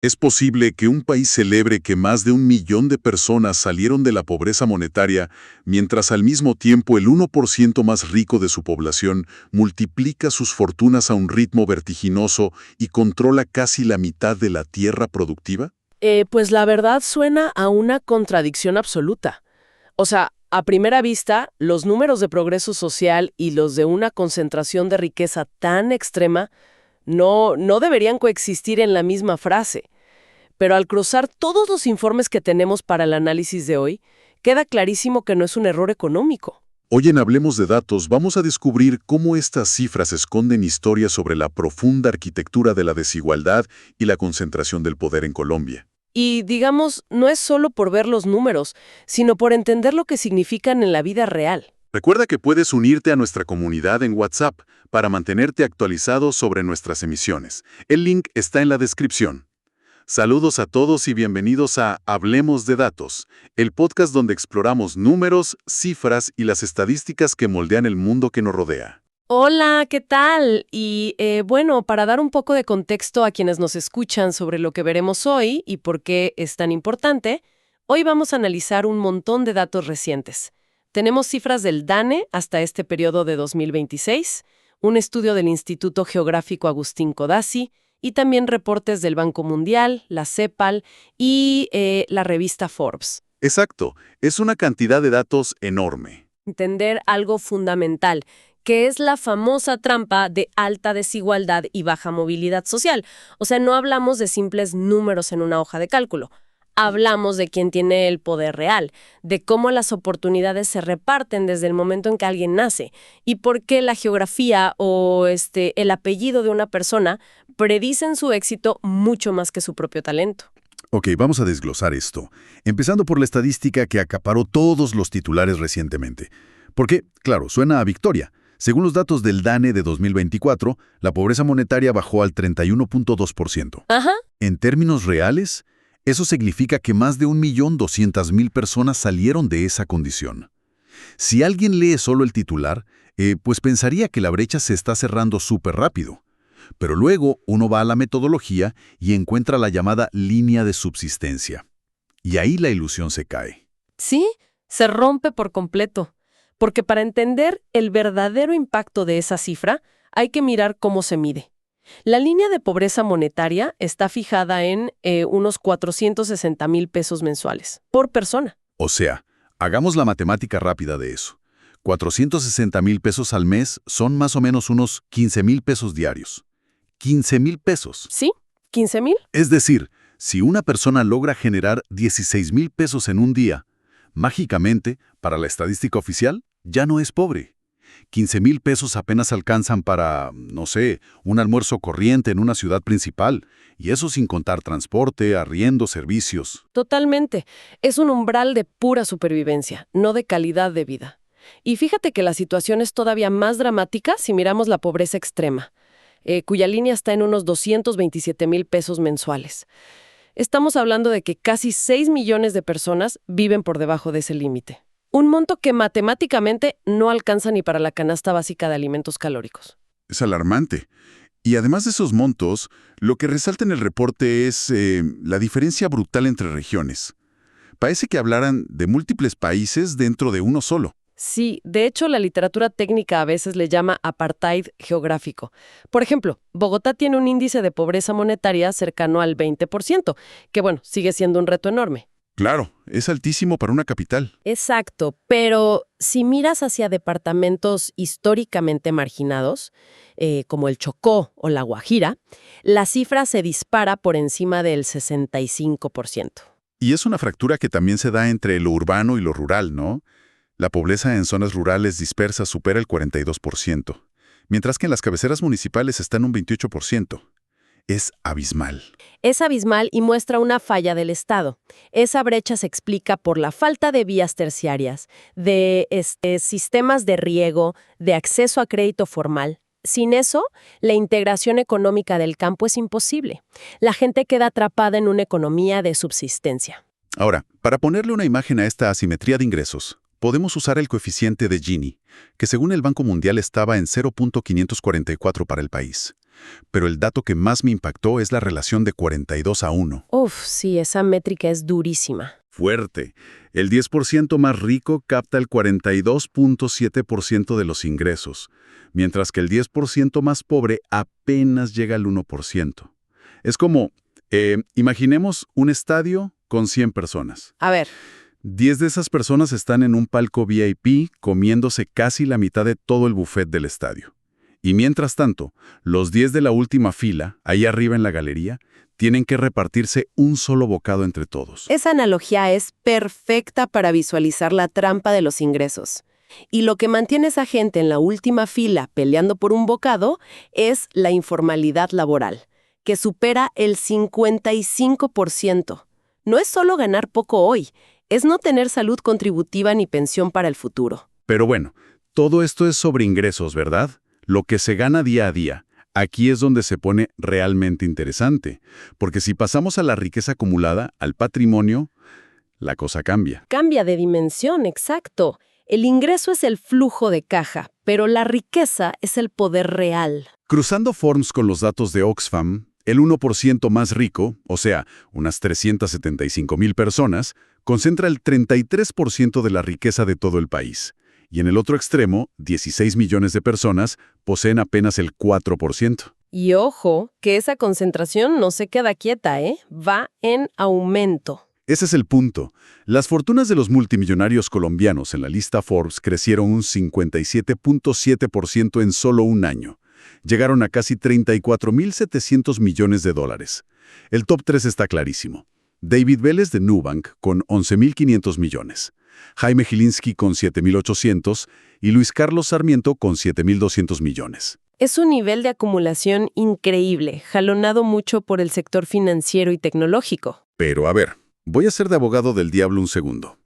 ¿Es posible que un país celebre que más de 1 millón de personas salieron de la pobreza monetaria, mientras al mismo tiempo el 1% más rico de su población multiplica sus fortunas a un ritmo vertiginoso y controla casi la mitad de la tierra productiva? Pues la verdad suena a una contradicción absoluta. O sea, a primera vista, los números de progreso social y los de una concentración de riqueza tan extrema no deberían coexistir en la misma frase. Pero al cruzar todos los informes que tenemos para el análisis de hoy, queda clarísimo que no es un error económico. Hoy en Hablemos de Datos vamos a descubrir cómo estas cifras esconden historias sobre la profunda arquitectura de la desigualdad y la concentración del poder en Colombia. Y digamos, no es solo por ver los números, sino por entender lo que significan en la vida real. Recuerda que puedes unirte a nuestra comunidad en WhatsApp para mantenerte actualizado sobre nuestras emisiones. El link está en la descripción. Saludos a todos y bienvenidos a Hablemos de Datos, el podcast donde exploramos números, cifras y las estadísticas que moldean el mundo que nos rodea. Hola, ¿qué tal? Y bueno, para dar un poco de contexto a quienes nos escuchan sobre lo que veremos hoy y por qué es tan importante, hoy vamos a analizar un montón de datos recientes. Tenemos cifras del DANE hasta este periodo de 2026, un estudio del Instituto Geográfico Agustín Codazzi y también reportes del Banco Mundial, la CEPAL y la revista Forbes. Exacto, es una cantidad de datos enorme. Entender algo fundamental, que es la famosa trampa de alta desigualdad y baja movilidad social. O sea, no hablamos de simples números en una hoja de cálculo. Hablamos de quién tiene el poder real, de cómo las oportunidades se reparten desde el momento en que alguien nace y por qué la geografía o el apellido de una persona predicen su éxito mucho más que su propio talento. Ok, vamos a desglosar esto, empezando por la estadística que acaparó todos los titulares recientemente. Porque, claro, suena a victoria. Según los datos del DANE de 2024, la pobreza monetaria bajó al 31.2%. Ajá. En términos reales, eso significa que más de 1.200.000 personas salieron de esa condición. Si alguien lee solo el titular, pues pensaría que la brecha se está cerrando súper rápido. Pero luego uno va a la metodología y encuentra la llamada línea de subsistencia. Y ahí la ilusión se cae. Sí, se rompe por completo. Porque para entender el verdadero impacto de esa cifra, hay que mirar cómo se mide. La línea de pobreza monetaria está fijada en unos 460,000 pesos mensuales por persona. O sea, hagamos la matemática rápida de eso. 460,000 pesos al mes son más o menos unos 15,000 pesos diarios. 15,000 pesos. ¿Sí? ¿15,000? Es decir, si una persona logra generar 16,000 pesos en un día, mágicamente, para la estadística oficial, ya no es pobre. 15,000 pesos apenas alcanzan para, no sé, un almuerzo corriente en una ciudad principal, y eso sin contar transporte, arriendo, servicios. Totalmente. Es un umbral de pura supervivencia, no de calidad de vida. Y fíjate que la situación es todavía más dramática si miramos la pobreza extrema, cuya línea está en unos 227,000 pesos mensuales. Estamos hablando de que casi 6 millones de personas viven por debajo de ese límite. Un monto que matemáticamente no alcanza ni para la canasta básica de alimentos calóricos. Es alarmante. Y además de esos montos, lo que resalta en el reporte es la diferencia brutal entre regiones. Parece que hablaran de múltiples países dentro de uno solo. Sí, de hecho la literatura técnica a veces le llama apartheid geográfico. Por ejemplo, Bogotá tiene un índice de pobreza monetaria cercano al 20%, que bueno, sigue siendo un reto enorme. Claro, es altísimo para una capital. Exacto, pero si miras hacia departamentos históricamente marginados, como el Chocó o la Guajira, la cifra se dispara por encima del 65%. Y es una fractura que también se da entre lo urbano y lo rural, ¿no? La pobreza en zonas rurales dispersas supera el 42%, mientras que en las cabeceras municipales está en un 28%. Es abismal. Es abismal y muestra una falla del Estado. Esa brecha se explica por la falta de vías terciarias, de sistemas de riego, de acceso a crédito formal. Sin eso, la integración económica del campo es imposible. La gente queda atrapada en una economía de subsistencia. Ahora, para ponerle una imagen a esta asimetría de ingresos, podemos usar el coeficiente de Gini, que según el Banco Mundial estaba en 0.544 para el país. Pero el dato que más me impactó es la relación de 42-1. Uf, sí, esa métrica es durísima. Fuerte. El 10% más rico capta el 42.7% de los ingresos, mientras que el 10% más pobre apenas llega al 1%. Es como, imaginemos un estadio con 100 personas. A ver, 10 de esas personas están en un palco VIP comiéndose casi la mitad de todo el buffet del estadio. Y mientras tanto, los 10 de la última fila, ahí arriba en la galería, tienen que repartirse un solo bocado entre todos. esa analogía es perfecta para visualizar la trampa de los ingresos. Y lo que mantiene a esa gente en la última fila peleando por un bocado es la informalidad laboral, que supera el 55%. No es solo ganar poco hoy, es no tener salud contributiva ni pensión para el futuro. Pero bueno, todo esto es sobre ingresos, ¿verdad? Lo que se gana día a día. Aquí es donde se pone realmente interesante, porque si pasamos a la riqueza acumulada, al patrimonio, la cosa cambia. Cambia de dimensión, exacto. El ingreso es el flujo de caja, pero la riqueza es el poder real. Cruzando Forms con los datos de Oxfam, el 1% más rico, o sea, unas 375,000 personas, concentra el 33% de la riqueza de todo el país. Y en el otro extremo, 16 millones de personas poseen apenas el 4%. Y ojo, que esa concentración no se queda quieta, ¿eh? Va en aumento. Ese es el punto. Las fortunas de los multimillonarios colombianos en la lista Forbes crecieron un 57.7% en solo un año. Llegaron a casi 34.700 millones de dólares. El top 3 está clarísimo. David Vélez de Nubank con 11.500 millones. Jaime Gilinski con 7.800 y Luis Carlos Sarmiento con 7.200 millones. Es un nivel de acumulación increíble, jalonado mucho por el sector financiero y tecnológico. Pero a ver, voy a ser de abogado del diablo un segundo.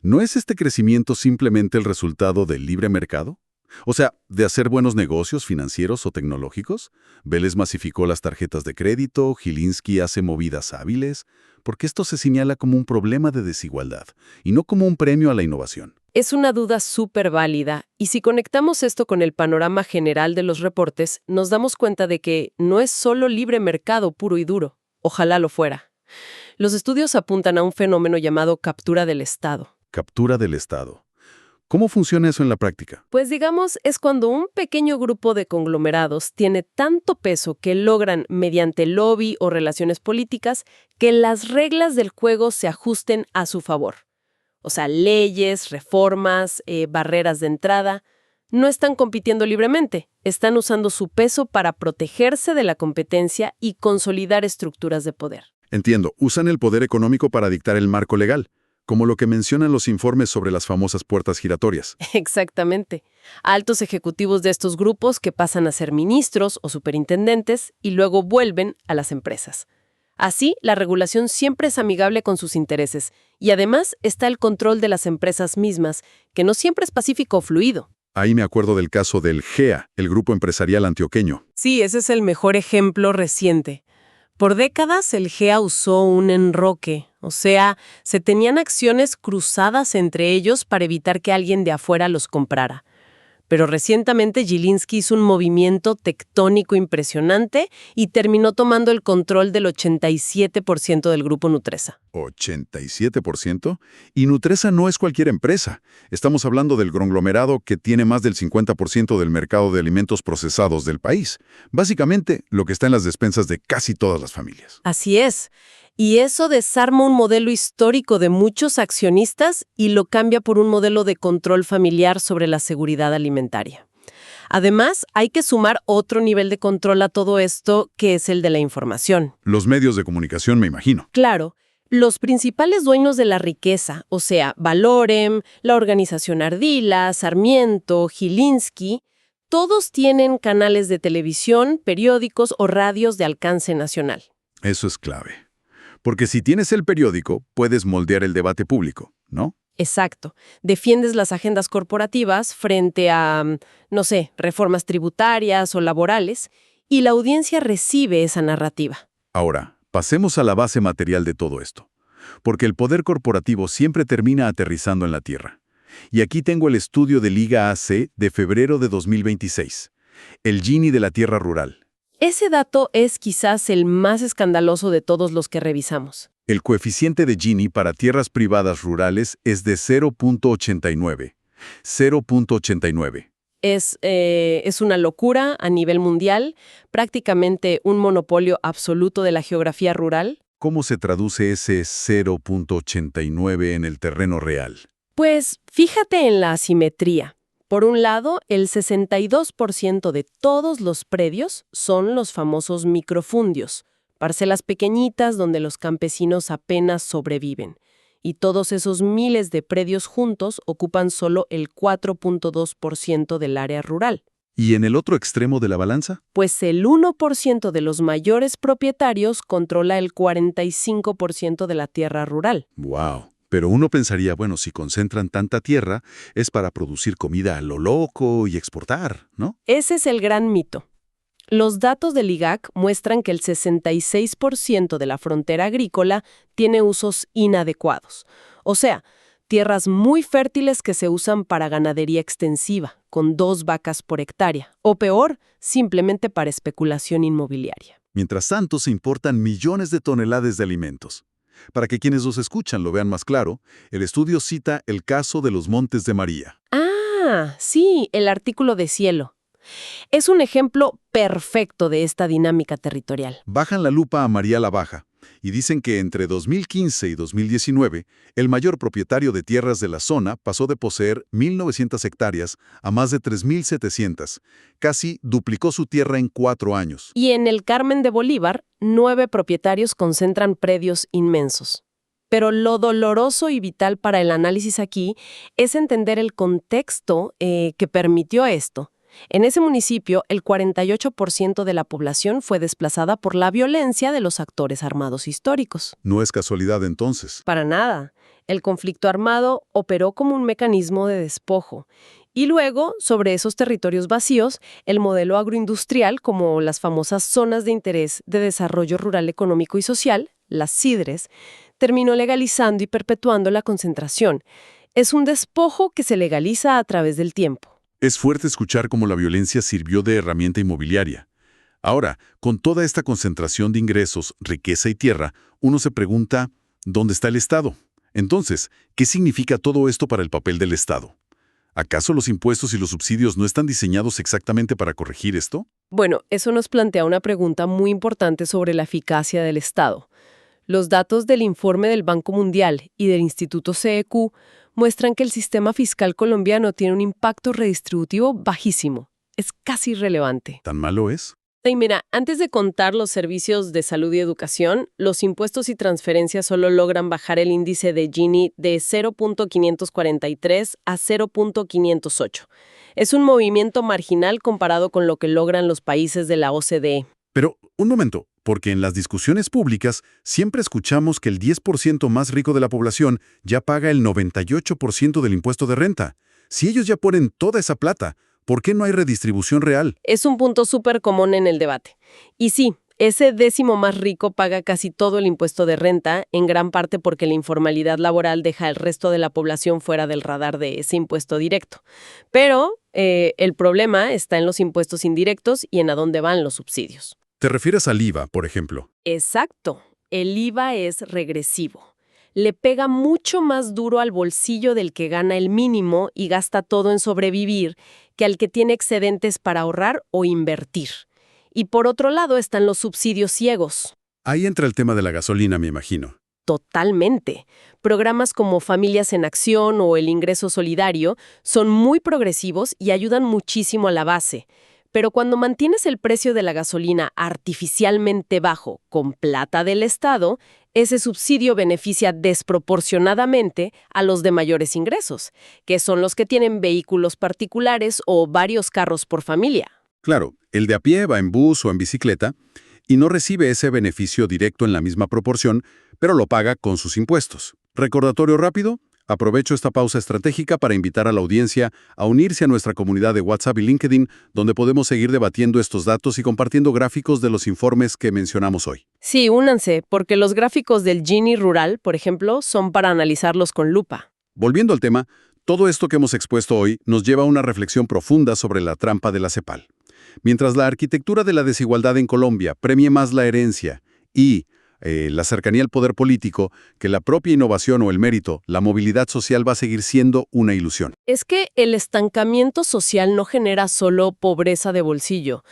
¿No es este crecimiento simplemente el resultado del libre mercado? O sea, de hacer buenos negocios financieros o tecnológicos. Vélez masificó las tarjetas de crédito, Gilinski hace movidas hábiles, porque esto se señala como un problema de desigualdad y no como un premio a la innovación. Es una duda súper válida, y si conectamos esto con el panorama general de los reportes, nos damos cuenta de que no es solo libre mercado puro y duro. Ojalá lo fuera. Los estudios apuntan a un fenómeno llamado captura del Estado. Captura del Estado. ¿Cómo funciona eso en la práctica? Pues digamos, es cuando un pequeño grupo de conglomerados tiene tanto peso que logran, mediante lobby o relaciones políticas, que las reglas del juego se ajusten a su favor. O sea, leyes, reformas, barreras de entrada. No están compitiendo libremente, están usando su peso para protegerse de la competencia y consolidar estructuras de poder. Entiendo, usan el poder económico para dictar el marco legal, como lo que mencionan los informes sobre las famosas puertas giratorias. Exactamente. Altos ejecutivos de estos grupos que pasan a ser ministros o superintendentes y luego vuelven a las empresas. Así, la regulación siempre es amigable con sus intereses y además está el control de las empresas mismas, que no siempre es pacífico o fluido. Ahí me acuerdo del caso del GEA, el grupo empresarial antioqueño. Sí, ese es el mejor ejemplo reciente. Por décadas el GEA usó un enroque, o sea, se tenían acciones cruzadas entre ellos para evitar que alguien de afuera los comprara. Pero recientemente Gilinski hizo un movimiento tectónico impresionante y terminó tomando el control del 87% del grupo Nutresa. ¿87%? Y Nutresa no es cualquier empresa. Estamos hablando del conglomerado que tiene más del 50% del mercado de alimentos procesados del país. Básicamente, lo que está en las despensas de casi todas las familias. Así es. Y eso desarma un modelo histórico de muchos accionistas y lo cambia por un modelo de control familiar sobre la seguridad alimentaria. Además, hay que sumar otro nivel de control a todo esto, que es el de la información. Los medios de comunicación, me imagino. Claro, los principales dueños de la riqueza, o sea, Valorem, la organización Ardila, Sarmiento, Gilinski, todos tienen canales de televisión, periódicos o radios de alcance nacional. Eso es clave. Porque si tienes el periódico, puedes moldear el debate público, ¿no? Exacto. Defiendes las agendas corporativas frente a, no sé, reformas tributarias o laborales, y la audiencia recibe esa narrativa. Ahora, pasemos a la base material de todo esto. Porque el poder corporativo siempre termina aterrizando en la tierra. Y aquí tengo el estudio de Liga AC de febrero de 2026. El Gini de la tierra rural. Ese dato es quizás el más escandaloso de todos los que revisamos. El coeficiente de Gini para tierras privadas rurales es de 0.89. 0.89. Es una locura a nivel mundial, prácticamente un monopolio absoluto de la geografía rural. ¿Cómo se traduce ese 0.89 en el terreno real? Pues fíjate en la asimetría. Por un lado, el 62% de todos los predios son los famosos microfundios, parcelas pequeñitas donde los campesinos apenas sobreviven. Y todos esos miles de predios juntos ocupan solo el 4.2% del área rural. ¿Y en el otro extremo de la balanza? Pues el 1% de los mayores propietarios controla el 45% de la tierra rural. ¡Wow! Pero uno pensaría, bueno, si concentran tanta tierra, es para producir comida a lo loco y exportar, ¿no? Ese es el gran mito. Los datos del IGAC muestran que el 66% de la frontera agrícola tiene usos inadecuados. O sea, tierras muy fértiles que se usan para ganadería extensiva, con 2 vacas por hectárea. O peor, simplemente para especulación inmobiliaria. Mientras tanto, se importan millones de toneladas de alimentos. Para que quienes los escuchan lo vean más claro, el estudio cita el caso de los Montes de María. Ah, sí, el artículo de Cielo. Es un ejemplo perfecto de esta dinámica territorial. Bajan la lupa a María la Baja y dicen que entre 2015 y 2019, el mayor propietario de tierras de la zona pasó de poseer 1.900 hectáreas a más de 3.700. Casi duplicó su tierra en 4 años. Y en el Carmen de Bolívar, 9 propietarios concentran predios inmensos. Pero lo doloroso y vital para el análisis aquí es entender el contexto que permitió esto. En ese municipio, el 48% de la población fue desplazada por la violencia de los actores armados históricos. No es casualidad entonces. Para nada. El conflicto armado operó como un mecanismo de despojo. Y luego, sobre esos territorios vacíos, el modelo agroindustrial, como las famosas zonas de interés de desarrollo rural económico y social, las CIDRES, terminó legalizando y perpetuando la concentración. Es un despojo que se legaliza a través del tiempo. Es fuerte escuchar cómo la violencia sirvió de herramienta inmobiliaria. Ahora, con toda esta concentración de ingresos, riqueza y tierra, uno se pregunta, ¿dónde está el Estado? Entonces, ¿qué significa todo esto para el papel del Estado? ¿Acaso los impuestos y los subsidios no están diseñados exactamente para corregir esto? Bueno, eso nos plantea una pregunta muy importante sobre la eficacia del Estado. Los datos del informe del Banco Mundial y del Instituto CEQ muestran que el sistema fiscal colombiano tiene un impacto redistributivo bajísimo. Es casi irrelevante. ¿Tan malo es? Y mira, antes de contar los servicios de salud y educación, los impuestos y transferencias solo logran bajar el índice de Gini de 0.543 a 0.508. Es un movimiento marginal comparado con lo que logran los países de la OCDE. Pero, un momento, porque en las discusiones públicas siempre escuchamos que el 10% más rico de la población ya paga el 98% del impuesto de renta. Si ellos ya ponen toda esa plata, ¿por qué no hay redistribución real? Es un punto súper común en el debate. Y sí, ese décimo más rico paga casi todo el impuesto de renta, en gran parte porque la informalidad laboral deja al resto de la población fuera del radar de ese impuesto directo. Pero el problema está en los impuestos indirectos y en a dónde van los subsidios. ¿Te refieres al IVA, por ejemplo? Exacto. El IVA es regresivo. Le pega mucho más duro al bolsillo del que gana el mínimo y gasta todo en sobrevivir que al que tiene excedentes para ahorrar o invertir. Y por otro lado están los subsidios ciegos. Ahí entra el tema de la gasolina, me imagino. Totalmente. Programas como Familias en Acción o el Ingreso Solidario son muy progresivos y ayudan muchísimo a la base. Pero cuando mantienes el precio de la gasolina artificialmente bajo con plata del Estado, ese subsidio beneficia desproporcionadamente a los de mayores ingresos, que son los que tienen vehículos particulares o varios carros por familia. Claro, el de a pie va en bus o en bicicleta y no recibe ese beneficio directo en la misma proporción, pero lo paga con sus impuestos. Recordatorio rápido. Aprovecho esta pausa estratégica para invitar a la audiencia a unirse a nuestra comunidad de WhatsApp y LinkedIn, donde podemos seguir debatiendo estos datos y compartiendo gráficos de los informes que mencionamos hoy. Sí, únanse, porque los gráficos del Gini rural, por ejemplo, son para analizarlos con lupa. Volviendo al tema, todo esto que hemos expuesto hoy nos lleva a una reflexión profunda sobre la trampa de la CEPAL. Mientras la arquitectura de la desigualdad en Colombia premie más la herencia y la cercanía al poder político que la propia innovación o el mérito, la movilidad social va a seguir siendo una ilusión. Es que el estancamiento social no genera solo pobreza de bolsillo.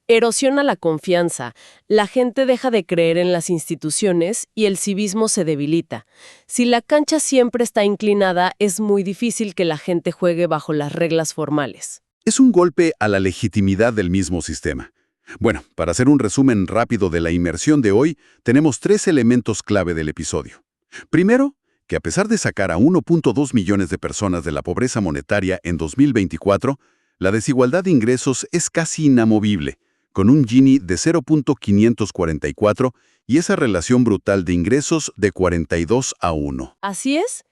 Erosiona la confianza, la gente deja de creer en las instituciones y el civismo se debilita. Si la cancha siempre está inclinada, es muy difícil que la gente juegue bajo las reglas formales. Es un golpe a la legitimidad del mismo sistema. Bueno, para hacer un resumen rápido de la inmersión de hoy, tenemos 3 elementos clave del episodio. Primero, que a pesar de sacar a 1.2 millones de personas de la pobreza monetaria en 2024, la desigualdad de ingresos es casi inamovible, con un Gini de 0.544 y esa relación brutal de ingresos de 42:1. Así es.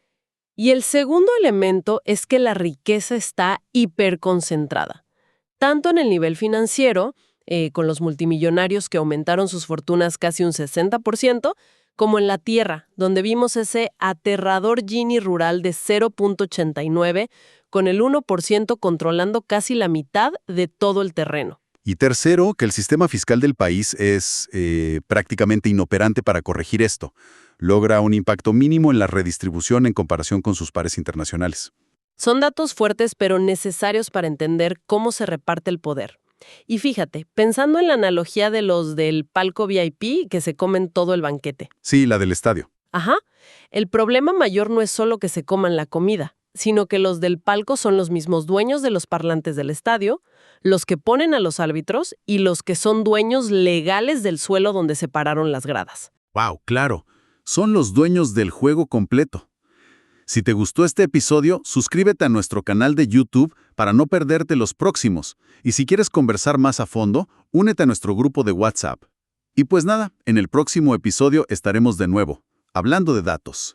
Y el segundo elemento es que la riqueza está hiperconcentrada, tanto en el nivel financiero, con los multimillonarios que aumentaron sus fortunas casi un 60%, como en la tierra, donde vimos ese aterrador Gini rural de 0.89, con el 1% controlando casi la mitad de todo el terreno. Y tercero, que el sistema fiscal del país es prácticamente inoperante para corregir esto. Logra un impacto mínimo en la redistribución en comparación con sus pares internacionales. Son datos fuertes pero necesarios para entender cómo se reparte el poder. Y fíjate, pensando en la analogía de los del palco VIP que se comen todo el banquete. Sí, la del estadio. Ajá. El problema mayor no es solo que se coman la comida, sino que los del palco son los mismos dueños de los parlantes del estadio, los que ponen a los árbitros y los que son dueños legales del suelo donde se pararon las gradas. ¡Wow! Claro. Son los dueños del juego completo. Si te gustó este episodio, suscríbete a nuestro canal de YouTube para no perderte los próximos. Y si quieres conversar más a fondo, únete a nuestro grupo de WhatsApp. Y pues nada, en el próximo episodio estaremos de nuevo, hablando de datos.